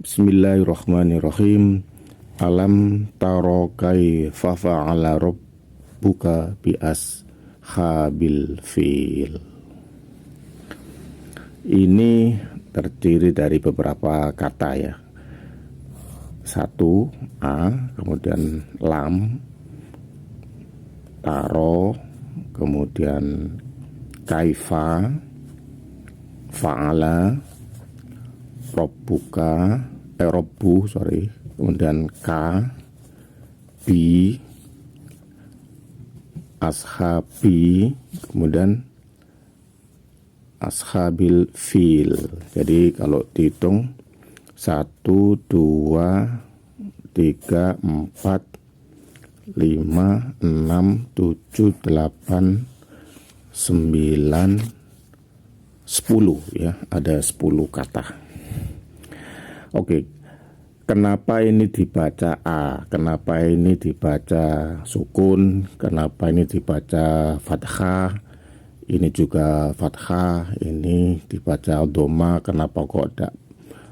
Bismillahirrahmanirrahim. Alam taro kaifa fa'ala rabbuka bi ashabil fil. Ini terdiri dari beberapa kata ya. Satu, a, kemudian lam, taro, kemudian kaifa, fa'ala, robbuka, robbu, kemudian ka, bi, ashabi, kemudian ashabil fil. Jadi kalau dihitung 1, 2, 3, 4, 5, 6, 7, 8, 9, 10 ya, ada 10 kata. Oke, kenapa ini dibaca A? Kenapa ini dibaca sukun? Kenapa ini dibaca fathah? Ini juga fathah, ini dibaca doma. Kenapa kok ada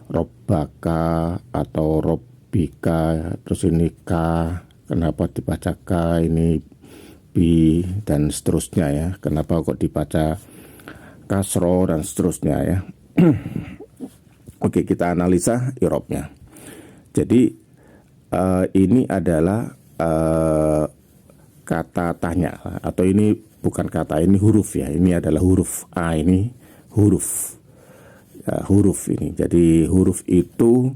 robbaka atau robbika? Terus ini K, kenapa dibaca K? Ini B dan seterusnya ya. Kenapa kok dibaca kasro dan seterusnya ya. Oke, kita analisa i'rabnya. Jadi ini adalah kata tanya, atau ini bukan kata, ini huruf ya. Ini adalah huruf A, ini huruf ya, huruf ini. Jadi huruf itu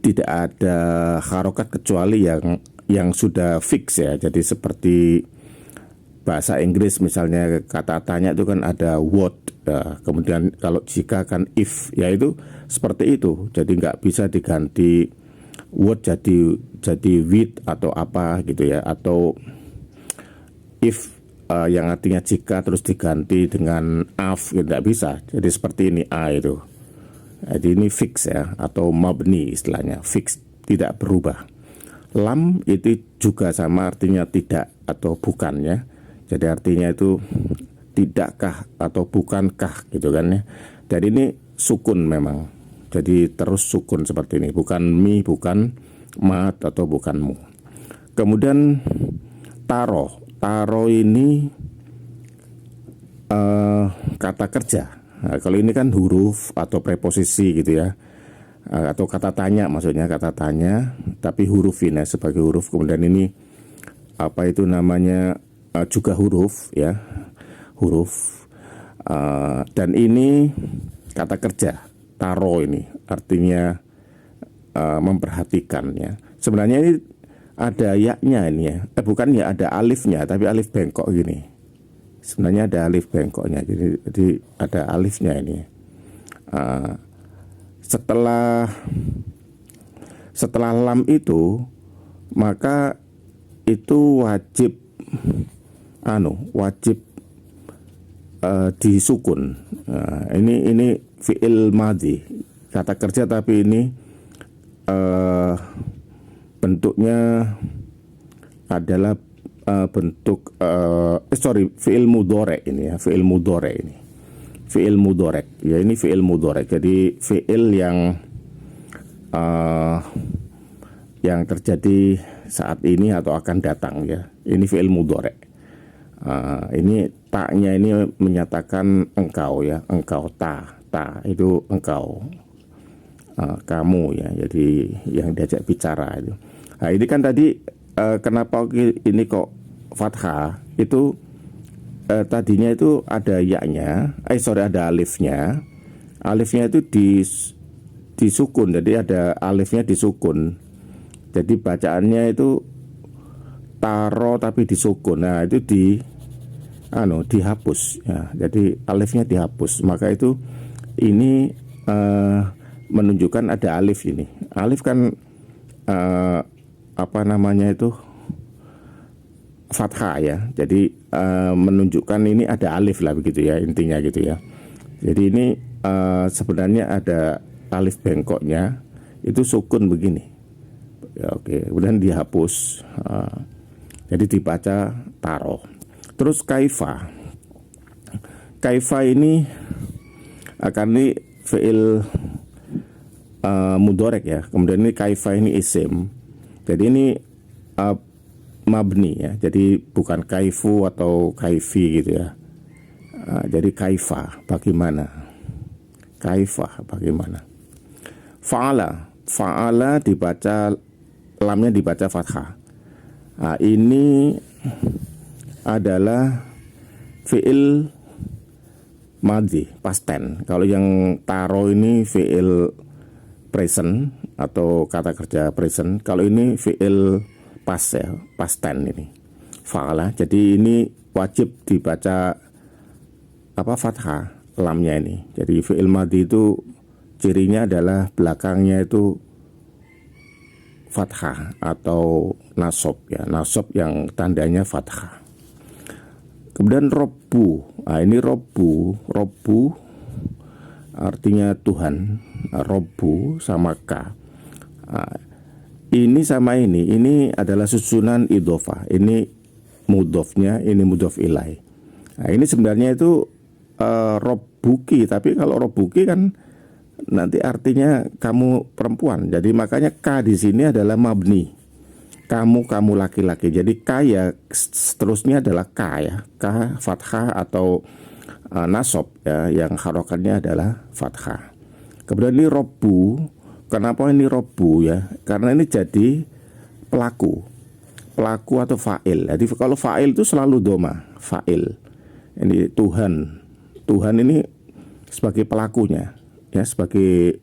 tidak ada harokat kecuali yang sudah fix ya. Jadi seperti bahasa Inggris misalnya, kata tanya itu kan ada what ya. Kemudian kalau jika kan if, ya itu seperti itu. Jadi nggak bisa diganti what jadi with atau apa gitu ya, atau if yang artinya jika terus diganti dengan af gitu, nggak bisa. Jadi seperti ini A itu. Jadi ini fix ya, atau mabni istilahnya, fix, tidak berubah. Lam itu juga sama, artinya tidak atau bukan ya. Jadi artinya itu tidakkah atau bukankah gitu kan ya. Jadi ini sukun memang. Jadi terus sukun seperti ini, bukan mi, bukan mat atau bukan mu. Kemudian taro. Taro ini kata kerja. Nah, kalau ini kan huruf atau preposisi gitu ya, atau kata tanya, maksudnya kata tanya tapi huruf ini sebagai huruf. Kemudian ini apa itu namanya, juga huruf ya, huruf. Dan ini kata kerja. Taro ini artinya memperhatikan ya. Sebenarnya ini ada ya-nya ini ya, bukan ya, ada alifnya, tapi alif bengkok gini. Sebenarnya ada alif bengkoknya, jadi ada alifnya ini. Setelah lam itu, maka itu wajib disukun. Ini fi'il madhi, kata kerja, tapi ini bentuknya adalah bentuk fi'il mudhari ini ya, fi'il mudhari ini. Fi'il mudhari ya, ini fi'il mudhari. Jadi fi'il yang terjadi saat ini atau akan datang ya. Ini fi'il mudhari. Ini taknya ini menyatakan engkau ya, engkau, ta itu engkau, kamu ya. Jadi yang diajak bicara itu. Nah, ini kan tadi kenapa ini kok fathah? Itu tadinya itu ada ya-nya, ada alifnya. Alifnya itu disukun, jadi ada alifnya disukun. Jadi bacaannya itu taro tapi disukun. Nah, itu dihapus ya. Jadi alifnya dihapus. Maka itu ini menunjukkan ada alif ini. Alif kan fathah ya. Jadi menunjukkan ini ada alif lah begitu ya, intinya gitu ya. Jadi ini sebenarnya ada alif bengkoknya, itu sukun begini ya. Oke, kemudian dihapus, jadi dibaca taro. Terus kaifa ini akan ini fi'il mudorek ya. Kemudian ini kaifa ini isim. Jadi ini mabni ya. Jadi bukan kaifu atau kaifi gitu ya. Jadi kaifa bagaimana? Kaifa bagaimana? Fa'ala dibaca, lamnya dibaca fathah. Ini adalah fi'il madhi, past tense. Kalau yang taro ini fi'il present atau kata kerja present. Kalau ini fi'il past ya, past tense ini. Fa'ala. Jadi ini wajib dibaca fathah lamnya ini. Jadi fi'il madhi itu cirinya adalah belakangnya itu fathah atau nasab ya, nasab yang tandanya fathah. Kemudian robbu, ini robbu artinya Tuhan, robbu sama ka. Ini sama ini adalah susunan idhofah. Ini mudhofnya, ini mudhof ilai. Ini sebenarnya itu robbuki, tapi kalau robbuki kan nanti artinya kamu perempuan. Jadi makanya ka di sini adalah mabni. Kamu laki-laki. Jadi ka ya seterusnya adalah ka ya. Ka fathah atau nasab ya, yang harokatnya adalah fathah. Kemudian ini robbu. Kenapa ini robbu ya? Karena ini jadi pelaku atau fa'il. Jadi kalau fa'il itu selalu doma, fa'il. Ini Tuhan ini sebagai pelakunya ya, sebagai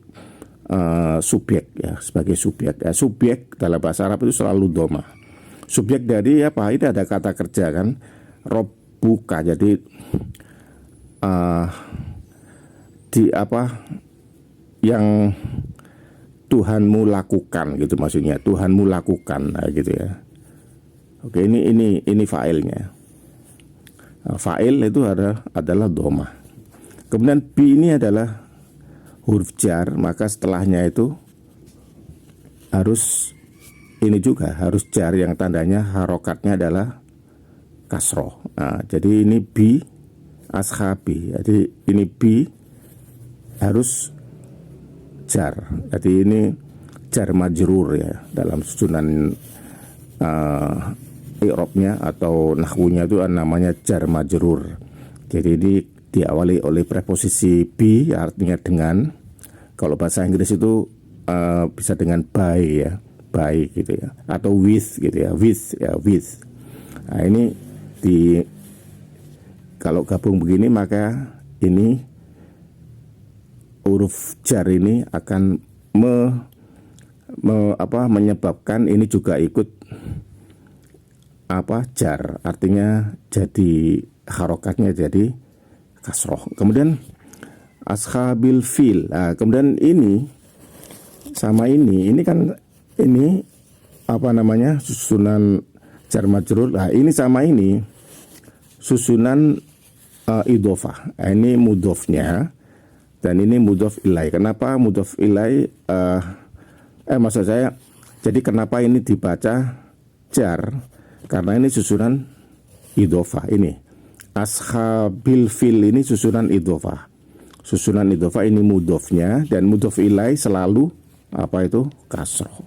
subjek ya, sebagai subjek ya. Subjek dalam bahasa Arab itu selalu doma. Subjek dari apa? Ini ada kata kerja kan, robbuka. Jadi di apa yang Tuhanmu lakukan gitu, maksudnya Tuhanmu lakukan gitu ya. Oke, ini fa'ilnya. Fa'il itu adalah doma. Kemudian bi ini adalah huruf jar, maka setelahnya itu harus jar yang tandanya harokatnya adalah kasroh. Jadi ini bi ashabi. Jadi ini bi harus jar. Jadi ini jar majrur ya, dalam susunan i'rabnya atau nahwunya itu namanya jar majrur. Jadi ini diawali oleh preposisi bi, artinya dengan. Kalau bahasa Inggris itu bisa dengan by ya, by gitu ya, atau with gitu ya, with. Nah ini kalau gabung begini maka ini huruf jar ini akan menyebabkan ini juga ikut jar, artinya jadi harokatnya jadi kasroh. Kemudian ashabil fil. Kemudian ini sama ini kan ini susunan jar majrur. Ini sama ini susunan idhofah. Ini mudhofnya dan ini mudhof ilai. Kenapa mudhof ilai? Maksud saya, jadi kenapa ini dibaca jar? Karena ini susunan idhofah. Ini ashabil fil ini susunan idhofah. Susunan idhofah ini mudhofnya, dan mudhof ilai selalu kasroh.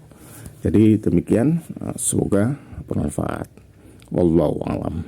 Jadi demikian, semoga bermanfaat. Wallahu a'lam.